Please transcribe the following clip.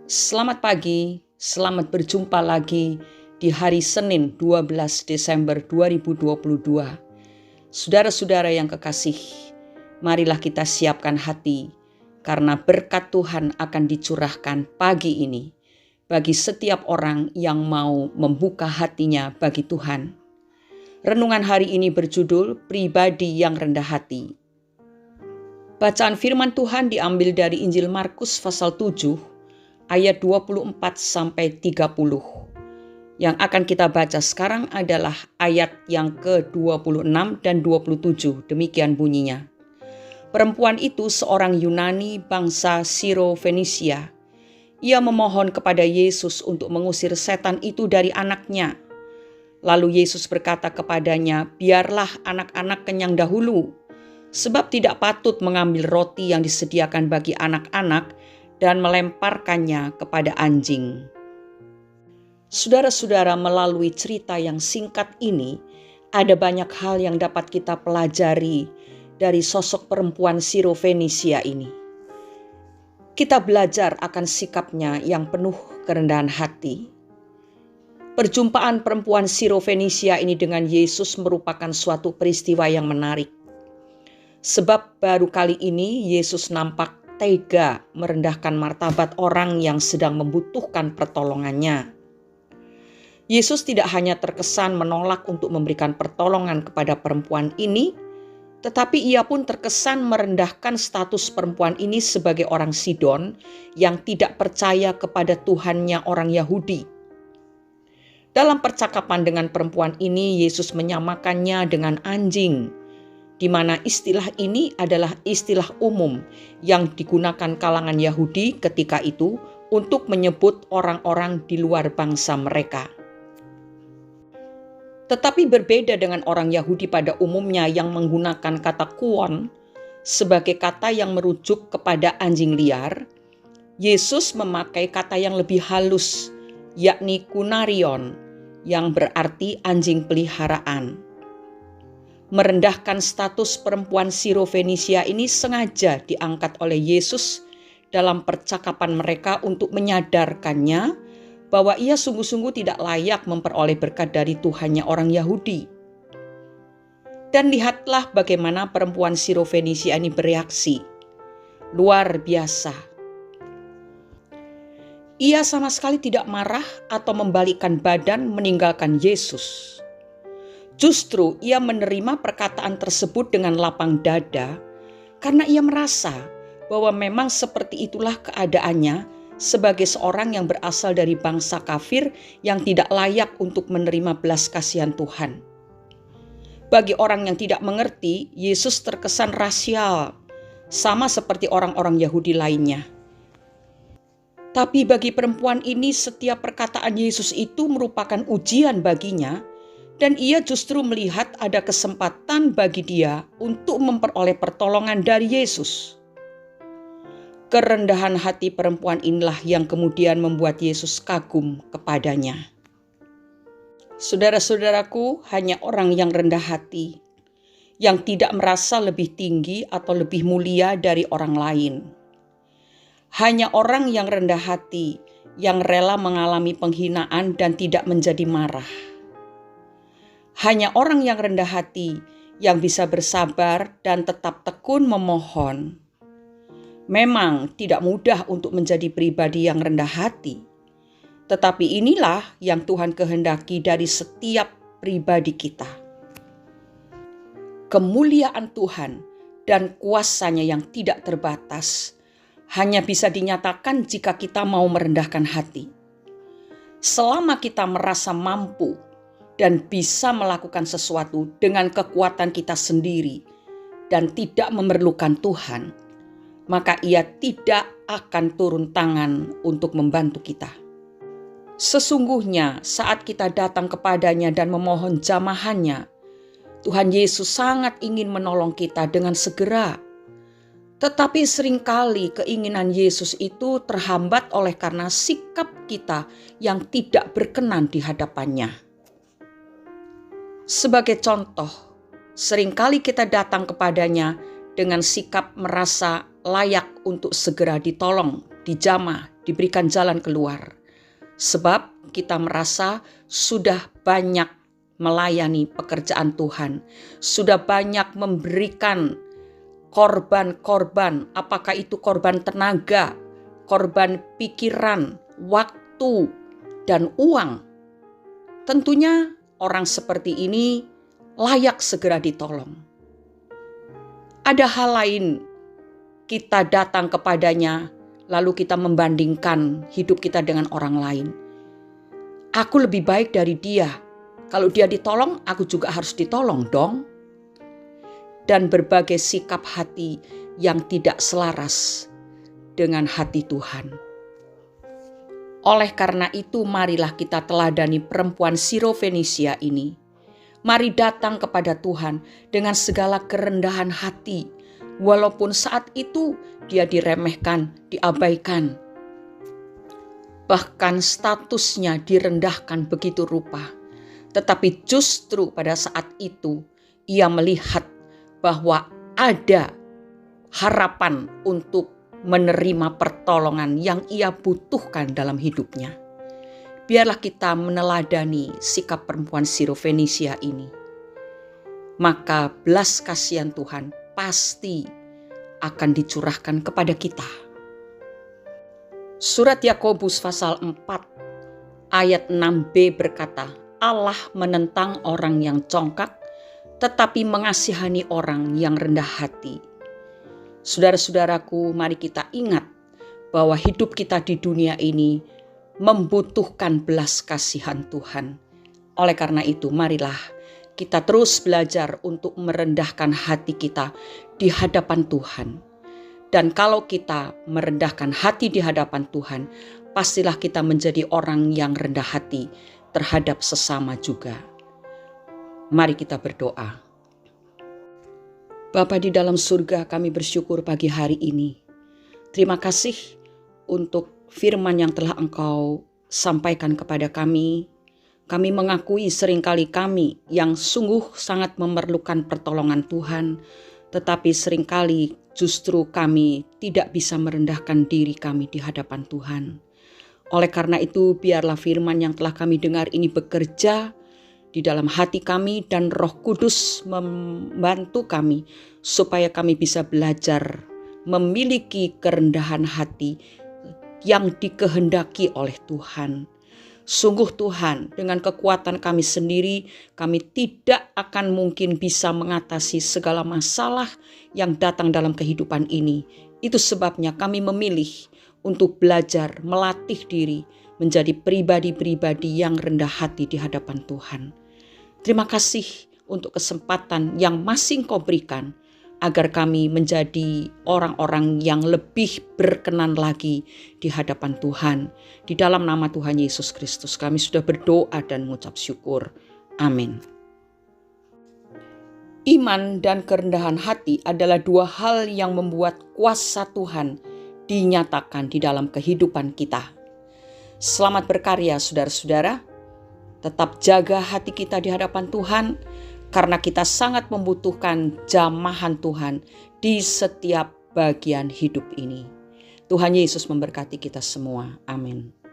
Selamat pagi, selamat berjumpa lagi di hari Senin 12 Desember 2022. Saudara-saudara yang kekasih, marilah kita siapkan hati karena berkat Tuhan akan dicurahkan pagi ini bagi setiap orang yang mau membuka hatinya bagi Tuhan. Renungan hari ini berjudul Pribadi yang Rendah Hati. Bacaan firman Tuhan diambil dari Injil Markus pasal 7 ayat 24 sampai 30. Yang akan kita baca sekarang adalah ayat yang ke-26 dan 27. Demikian bunyinya. Perempuan itu seorang Yunani bangsa Siro-Fenisia. Ia memohon kepada Yesus untuk mengusir setan itu dari anaknya. Lalu Yesus berkata kepadanya, "Biarlah anak-anak kenyang dahulu, sebab tidak patut mengambil roti yang disediakan bagi anak-anak dan melemparkannya kepada anjing." Saudara-saudara, melalui cerita yang singkat ini, ada banyak hal yang dapat kita pelajari dari sosok perempuan Siro-Fenisia ini. Kita belajar akan sikapnya yang penuh kerendahan hati. Perjumpaan perempuan Siro-Fenisia ini dengan Yesus merupakan suatu peristiwa yang menarik. Sebab baru kali ini Yesus nampak tega merendahkan martabat orang yang sedang membutuhkan pertolongannya. Yesus tidak hanya terkesan menolak untuk memberikan pertolongan kepada perempuan ini, tetapi ia pun terkesan merendahkan status perempuan ini sebagai orang Sidon yang tidak percaya kepada Tuhannya orang Yahudi. Dalam percakapan dengan perempuan ini, Yesus menyamakannya dengan anjing, di mana istilah ini adalah istilah umum yang digunakan kalangan Yahudi ketika itu untuk menyebut orang-orang di luar bangsa mereka. Tetapi berbeda dengan orang Yahudi pada umumnya yang menggunakan kata kuon sebagai kata yang merujuk kepada anjing liar, Yesus memakai kata yang lebih halus, yakni kunarion, yang berarti anjing peliharaan. Merendahkan status perempuan Siro-Fenisia ini sengaja diangkat oleh Yesus dalam percakapan mereka untuk menyadarkannya bahwa ia sungguh-sungguh tidak layak memperoleh berkat dari Tuhannya orang Yahudi. Dan lihatlah bagaimana perempuan Siro-Fenisia ini bereaksi. Luar biasa. Ia sama sekali tidak marah atau membalikkan badan meninggalkan Yesus. Justru ia menerima perkataan tersebut dengan lapang dada karena ia merasa bahwa memang seperti itulah keadaannya sebagai seorang yang berasal dari bangsa kafir yang tidak layak untuk menerima belas kasihan Tuhan. Bagi orang yang tidak mengerti, Yesus terkesan rasial, sama seperti orang-orang Yahudi lainnya. Tapi bagi perempuan ini, setiap perkataan Yesus itu merupakan ujian baginya, dan ia justru melihat ada kesempatan bagi dia untuk memperoleh pertolongan dari Yesus. Kerendahan hati perempuan inilah yang kemudian membuat Yesus kagum kepadanya. Saudara-saudaraku, hanya orang yang rendah hati, yang tidak merasa lebih tinggi atau lebih mulia dari orang lain. Hanya orang yang rendah hati, yang rela mengalami penghinaan dan tidak menjadi marah. Hanya orang yang rendah hati yang bisa bersabar dan tetap tekun memohon. Memang tidak mudah untuk menjadi pribadi yang rendah hati, tetapi inilah yang Tuhan kehendaki dari setiap pribadi kita. Kemuliaan Tuhan dan kuasa-Nya yang tidak terbatas hanya bisa dinyatakan jika kita mau merendahkan hati. Selama kita merasa mampu dan bisa melakukan sesuatu dengan kekuatan kita sendiri dan tidak memerlukan Tuhan, maka Ia tidak akan turun tangan untuk membantu kita. Sesungguhnya saat kita datang kepadanya dan memohon jamahannya, Tuhan Yesus sangat ingin menolong kita dengan segera. Tetapi seringkali keinginan Yesus itu terhambat oleh karena sikap kita yang tidak berkenan di hadapannya. Sebagai contoh, seringkali kita datang kepadanya dengan sikap merasa layak untuk segera ditolong, dijamah, diberikan jalan keluar. Sebab kita merasa sudah banyak melayani pekerjaan Tuhan, sudah banyak memberikan korban-korban, apakah itu korban tenaga, korban pikiran, waktu, dan uang. Tentunya orang seperti ini layak segera ditolong. Ada hal lain, kita datang kepadanya, lalu kita membandingkan hidup kita dengan orang lain. Aku lebih baik dari dia. Kalau dia ditolong, aku juga harus ditolong dong. Dan berbagai sikap hati yang tidak selaras dengan hati Tuhan. Oleh karena itu, marilah kita teladani perempuan Sirofenisia ini. Mari datang kepada Tuhan dengan segala kerendahan hati, walaupun saat itu dia diremehkan, diabaikan. Bahkan statusnya direndahkan begitu rupa. Tetapi justru pada saat itu ia melihat bahwa ada harapan untuk menerima pertolongan yang ia butuhkan dalam hidupnya. Biarlah kita meneladani sikap perempuan Sirofenisia ini. Maka belas kasihan Tuhan pasti akan dicurahkan kepada kita. Surat Yakobus pasal 4 ayat 6b berkata, Allah menentang orang yang congkak, tetapi mengasihani orang yang rendah hati. Saudara-saudaraku, mari kita ingat bahwa hidup kita di dunia ini membutuhkan belas kasihan Tuhan. Oleh karena itu, marilah kita terus belajar untuk merendahkan hati kita di hadapan Tuhan. Dan kalau kita merendahkan hati di hadapan Tuhan, pastilah kita menjadi orang yang rendah hati terhadap sesama juga. Mari kita berdoa. Bapa di dalam surga, kami bersyukur pagi hari ini. Terima kasih untuk firman yang telah Engkau sampaikan kepada kami. Kami mengakui seringkali kami yang sungguh sangat memerlukan pertolongan Tuhan, tetapi seringkali justru kami tidak bisa merendahkan diri kami di hadapan Tuhan. Oleh karena itu, biarlah firman yang telah kami dengar ini bekerja di dalam hati kami dan Roh Kudus membantu kami supaya kami bisa belajar memiliki kerendahan hati yang dikehendaki oleh Tuhan. Sungguh Tuhan, dengan kekuatan kami sendiri, kami tidak akan mungkin bisa mengatasi segala masalah yang datang dalam kehidupan ini. Itu sebabnya kami memilih untuk belajar, melatih diri, menjadi pribadi-pribadi yang rendah hati di hadapan Tuhan. Terima kasih untuk kesempatan yang masih Engkau berikan, agar kami menjadi orang-orang yang lebih berkenan lagi di hadapan Tuhan. Di dalam nama Tuhan Yesus Kristus kami sudah berdoa dan mengucap syukur. Amin. Iman dan kerendahan hati adalah dua hal yang membuat kuasa Tuhan dinyatakan di dalam kehidupan kita. Selamat berkarya saudara-saudara. Tetap jaga hati kita di hadapan Tuhan, karena kita sangat membutuhkan jamahan Tuhan di setiap bagian hidup ini. Tuhan Yesus memberkati kita semua. Amin.